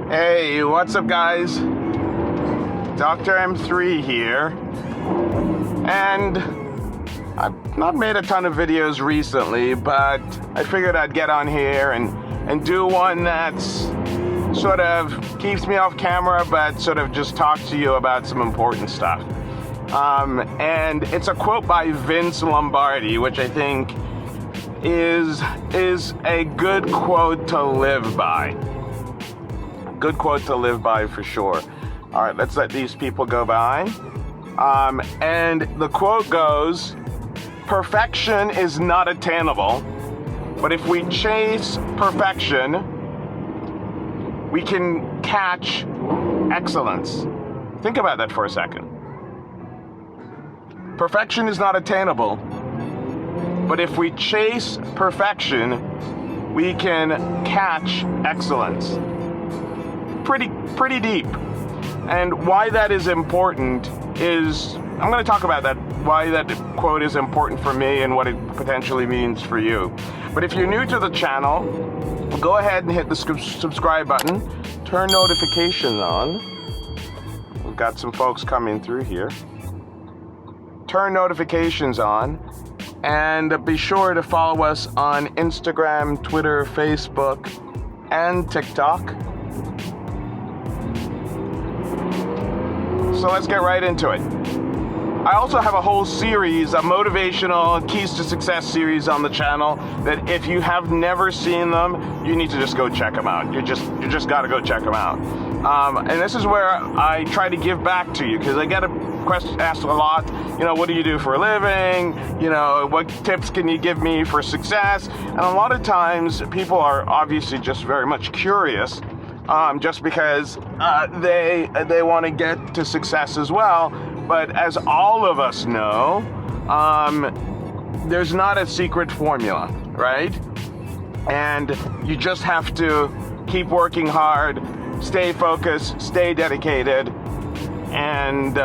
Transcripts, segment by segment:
Hey, what's up guys? Dr. M3 here. And I've not made a ton of videos recently, but I figured I'd get on here and do one that's sort of keeps me off camera, but sort of just talk to you about some important stuff. And it's a quote by Vince Lombardi, which I think is a good quote to live by. Good quote to live by for sure. All right, let's let these people go by. And the quote goes, "Perfection is not attainable, but if we chase perfection, we can catch excellence." Think about that for a second. Perfection is not attainable, but if we chase perfection, we can catch excellence. Pretty deep. And why that is important is, I'm going to talk about that, why that quote is important for me and what it potentially means for you. But if you're new to the channel, go ahead and hit the subscribe button, turn notifications on. We've got some folks coming through here. Turn notifications on, and be sure to follow us on Instagram, Twitter, Facebook, and TikTok. So let's get right into it. I also have a whole series, a motivational Keys to Success series on the channel that if you have never seen them, you need to just go check them out. You just got to go check them out. And this is where I try to give back to you, because I get asked a lot, what do you do for a living? What tips can you give me for success? And a lot of times people are obviously just very much curious, just because they want to get to success as well. But as all of us know, there's not a secret formula, right? And you just have to keep working hard, stay focused, stay dedicated, and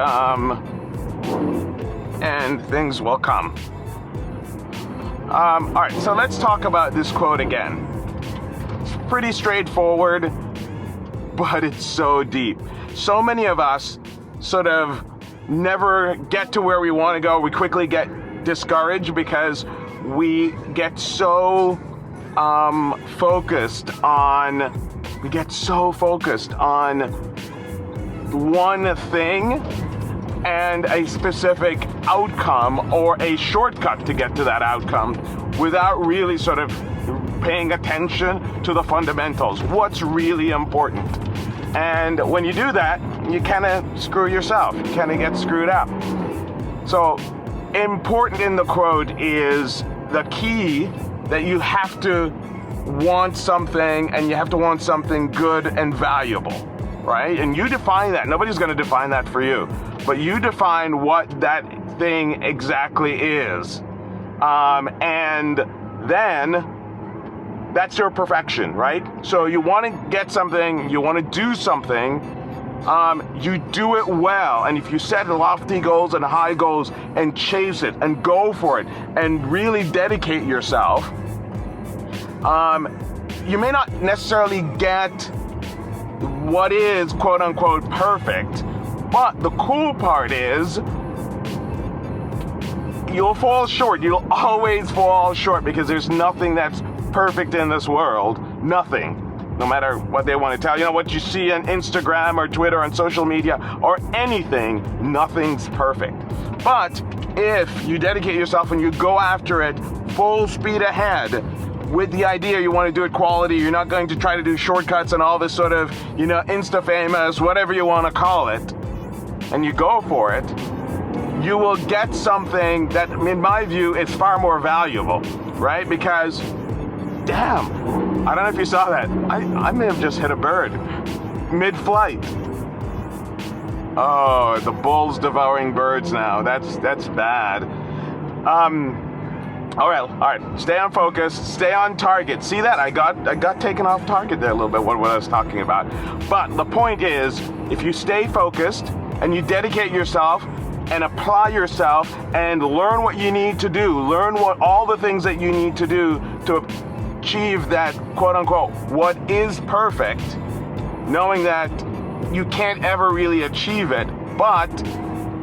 things will come. All right, so let's talk about this quote again. It's pretty straightforward, but it's so deep. So many of us sort of never get to where we want to go. We quickly get discouraged because we get so focused on one thing and a specific outcome or a shortcut to get to that outcome without really sort of paying attention to the fundamentals, what's really important. And when you do that, you kind of screw yourself. You kind of get screwed up. So important in the quote is the key that you have to want something, and you have to want something good and valuable, right? And you define that. Nobody's going to define that for you. But you define what that thing exactly is. And then that's your perfection, right? So you want to get something, you want to do something, you do it well. And if you set lofty goals and high goals and chase it and go for it and really dedicate yourself, you may not necessarily get what is quote unquote perfect, but the cool part is you'll fall short. You'll always fall short because there's nothing that's perfect in this world. Nothing. No matter what they want to tell. What you see on Instagram or Twitter, on social media or anything, nothing's perfect. But if you dedicate yourself and you go after it full speed ahead with the idea you want to do it quality, you're not going to try to do shortcuts and all this sort of, Insta famous, whatever you want to call it, and you go for it, you will get something that, in my view, is far more valuable, right? Because damn, I don't know if you saw that. I may have just hit a bird mid-flight. Oh, the bull's devouring birds now. That's bad. All right. Stay on focus. Stay on target. See that? I got taken off target there a little bit. What I was talking about. But the point is, if you stay focused and you dedicate yourself and apply yourself and learn what you need to do, learn all the things that you need to do to achieve that quote unquote what is perfect, knowing that you can't ever really achieve it, but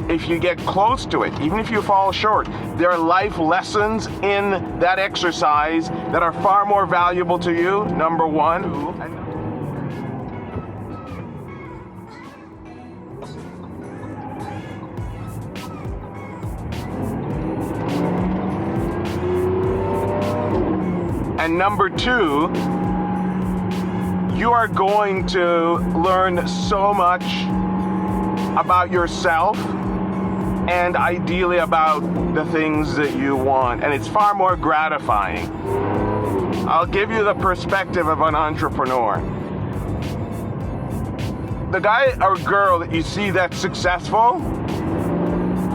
if you get close to it, even if you fall short, there are life lessons in that exercise that are far more valuable to you, number one. And number two, you are going to learn so much about yourself and ideally about the things that you want. And it's far more gratifying. I'll give you the perspective of an entrepreneur. The guy or girl that you see that's successful,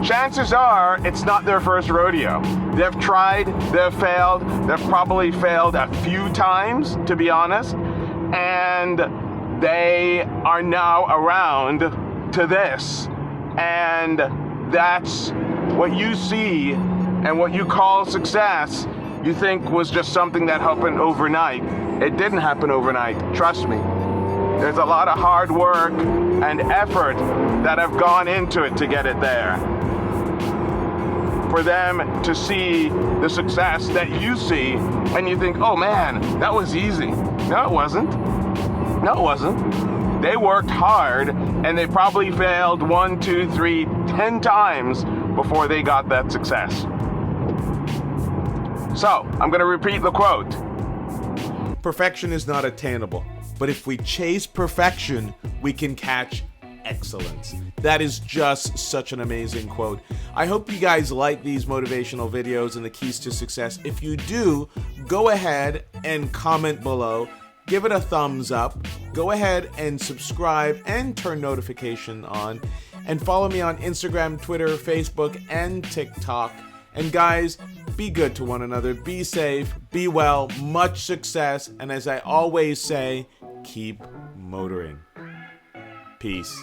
chances are it's not their first rodeo. They've tried, they've failed, they've probably failed a few times, to be honest, and they are now around to this. And that's what you see and what you call success, you think was just something that happened overnight. It didn't happen overnight, trust me. There's a lot of hard work and effort that have gone into it to get it there. For them to see the success that you see, and you think, oh man, that was easy. No, it wasn't. No, it wasn't. They worked hard, and they probably failed 1, 2, 3, 10 times before they got that success. So, I'm going to repeat the quote. Perfection is not attainable, but if we chase perfection, we can catch excellence. That is just such an amazing quote. I hope you guys like these motivational videos and the keys to success. If you do, go ahead and comment below. Give it a thumbs up. Go ahead and subscribe and turn notification on. And follow me on Instagram, Twitter, Facebook, and TikTok. And guys, be good to one another. Be safe. Be well. Much success. And as I always say, keep motoring. Peace.